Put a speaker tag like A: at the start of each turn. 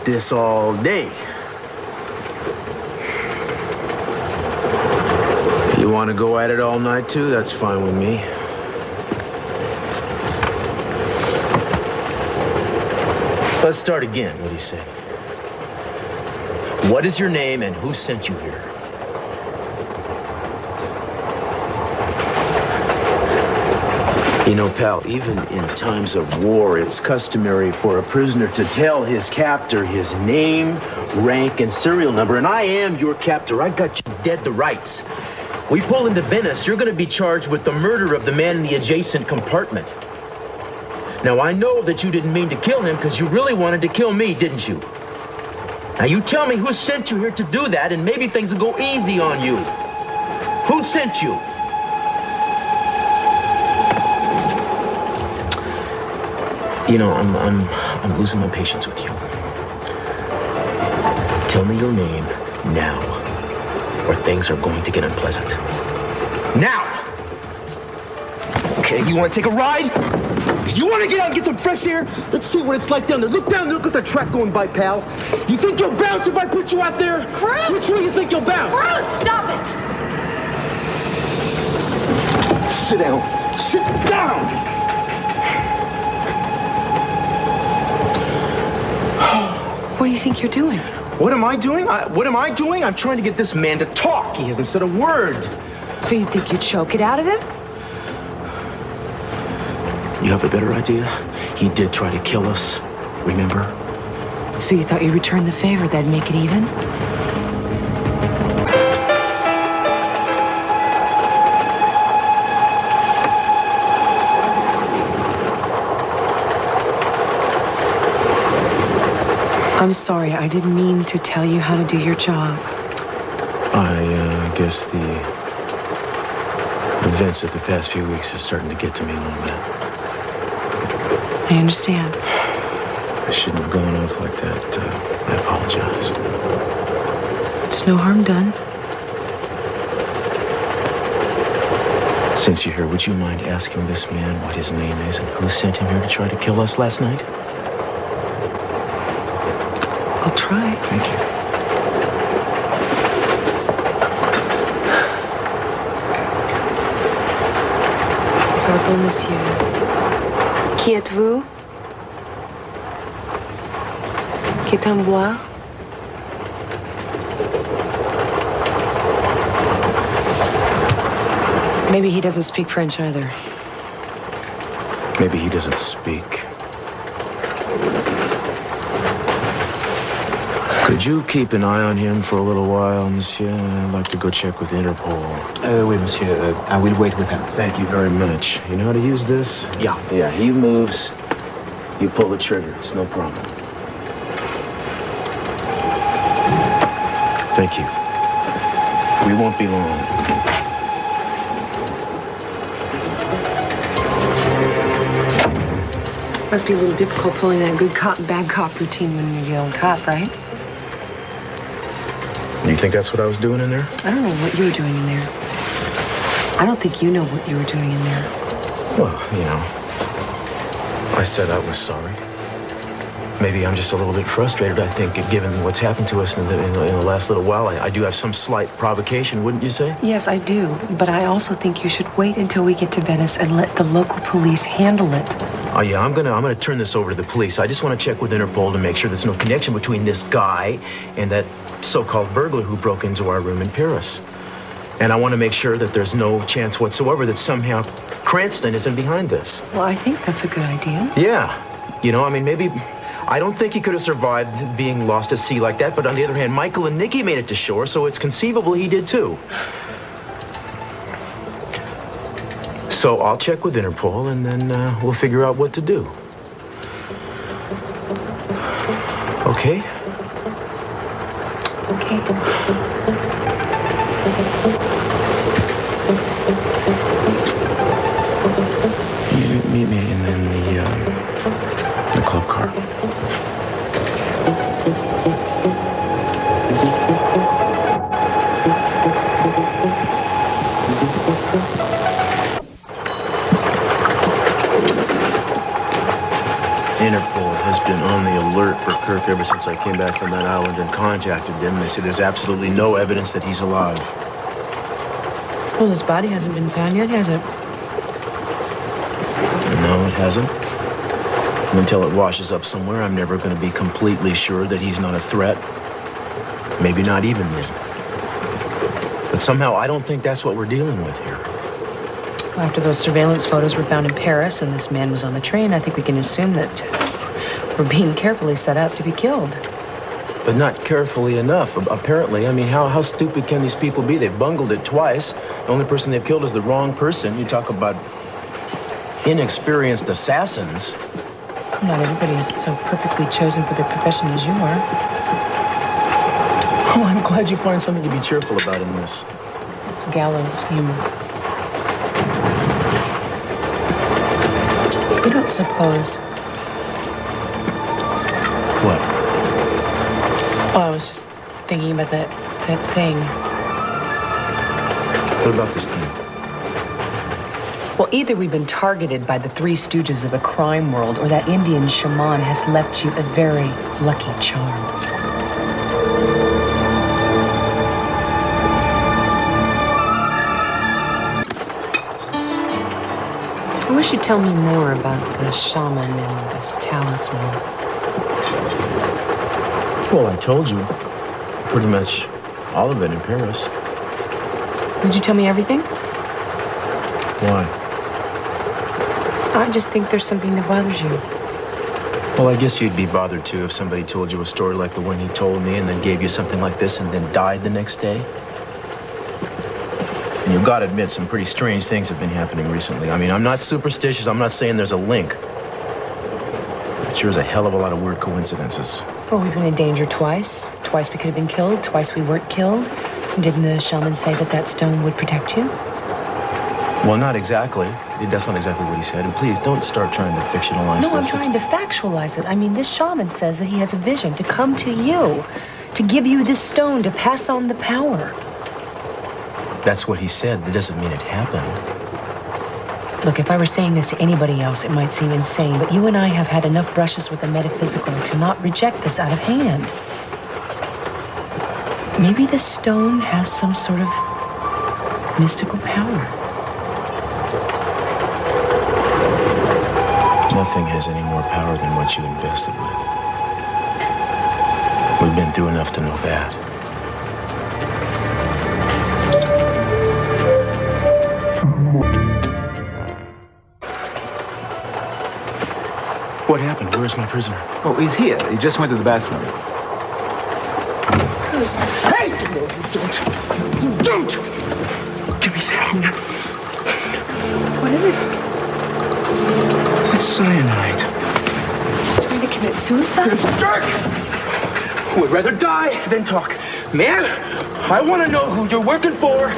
A: like this all day. You want to go at it all night, too? That's fine with me. Let's start again. What do you say? What is your name and who sent you here? You know, pal, even in times of war, it's customary for a prisoner to tell his captor his name, rank, and serial number. And I am your captor. I got you dead to rights. We pull into Venice, you're going to be charged with the murder of the man in the adjacent compartment. Now, I know that you didn't mean to kill him because you really wanted to kill me, didn't you? Now, you tell me who sent you here to do that, and maybe things will go easy on you. Who sent you? You know, I'm losing my patience with you. Tell me your name now, or things are going to get unpleasant. Now! Okay, you want to take a ride? You want to get out and get some fresh air? Let's see what it's like down there. Look down there, look at the track going by, pal. You think you'll bounce if I put you out there?
B: Cruz!
A: Which way you think you'll bounce?
B: Cruz, stop it!
A: Sit down. Sit down!
B: What do you think you're doing?
A: What am I doing? What am I doing? I'm trying to get this man to talk. He hasn't said a word.
B: So you think you'd choke it out of him?
A: You have a better idea? He did try to kill us, remember?
B: So you thought you'd return the favor, that'd make it even? I'm sorry, I didn't mean to tell you how to do your job.
A: I guess the events of the past few weeks are starting to get to me a little bit.
B: I understand.
A: I shouldn't have gone off like that. I apologize.
B: It's no harm done.
A: Since you're here, would you mind asking this man what his name is and who sent him here to try to kill us last night?
B: I'll try.
A: Thank you.
B: Pardon, monsieur. Qui êtes-vous? Qu'est un bois? Maybe he doesn't speak French either.
A: Maybe he doesn't speak. Could you keep an eye on him for a little while, monsieur? I'd like to go check with Interpol.
C: Oui, monsieur. I will wait with him.
A: Thank you very much. You know how to use this?
C: Yeah.
A: Yeah, he moves. You pull the trigger. It's no problem. Thank you. We won't be long.
B: Must be a little difficult pulling that good cop and bad cop routine when you're your own cop, right?
A: You think that's what I was doing in there?
B: I don't know what you were doing in there. I don't think you know what you were doing in there.
A: Well, you know, I said I was sorry. Maybe I'm just a little bit frustrated, I think, given what's happened to us in the last little while. I do have some slight provocation, wouldn't you say?
B: Yes, I do. But I also think you should wait until we get to Venice and let the local police handle it.
A: Oh, yeah, I'm gonna turn this over to the police. I just want to check with Interpol to make sure there's no connection between this guy and that so-called burglar who broke into our room in Paris. And I want to make sure that there's no chance whatsoever that somehow Cranston isn't behind this.
B: Well, I think that's a good idea.
A: Yeah. You know, I mean, maybe... I don't think he could have survived being lost at sea like that, but on the other hand, Michael and Nikki made it to shore, so it's conceivable he did too. So I'll check with Interpol, and then we'll figure out what to do. Okay?
B: Okay.
A: Meet me in the club car. Interpol has been on the alert for Kirk ever since I came back from that island and contacted them. They say there's absolutely no evidence that he's alive.
B: Well, his body hasn't been found yet, has it?
A: No, it hasn't. And until it washes up somewhere, I'm never going to be completely sure that he's not a threat. Maybe not even then. But somehow I don't think that's what we're dealing with here.
B: Well, after those surveillance photos were found in Paris and this man was on the train, I think we can assume that we're being carefully set up to be killed.
A: But not carefully enough, apparently. I mean, how stupid can these people be? They've bungled it twice. The only person they've killed is the wrong person. You talk about inexperienced assassins.
B: Not everybody is so perfectly chosen for their profession as you are.
A: Oh, I'm glad you find something to be cheerful about in this.
B: It's gallows humor. You don't suppose...
A: What?
B: Oh, I was just thinking about that thing.
A: What about this thing?
B: Well, either we've been targeted by the Three Stooges of the crime world, or that Indian shaman has left you a very lucky charm. I wish you'd tell me more about the shaman and this talisman.
A: Well, I told you. Pretty much all of it in Paris.
B: Did you tell me everything?
A: Why?
B: I just think there's something that bothers you.
A: Well, I guess you'd be bothered, too, if somebody told you a story like the one he told me and then gave you something like this and then died the next day. And you've got to admit, some pretty strange things have been happening recently. I mean, I'm not superstitious. I'm not saying there's a link. But sure is a hell of a lot of weird coincidences.
B: Well, we've been in danger twice. Twice we could have been killed. Twice we weren't killed. Didn't the shaman say that that stone would protect you?
A: Well, not exactly. That's not exactly what he said. And please, don't start trying to fictionalize this.
B: No, I'm trying to factualize it. I mean, this shaman says that he has a vision to come to you, to give you this stone, to pass on the power.
A: That's what he said. That doesn't mean it happened.
B: Look, if I were saying this to anybody else, it might seem insane, but you and I have had enough brushes with the metaphysical to not reject this out of hand. Maybe this stone has some sort of mystical power.
A: Nothing has any more power than what you invested with. We've been through enough to know that. What happened? Where's my prisoner?
C: Oh, he's here. He just went to the bathroom.
B: Cruz.
A: Hey! Don't! Give me that.
B: What is it?
A: It's cyanide.
B: Trying to commit suicide?
A: Dirk! Would rather die than talk. Man, I want to know who you're working for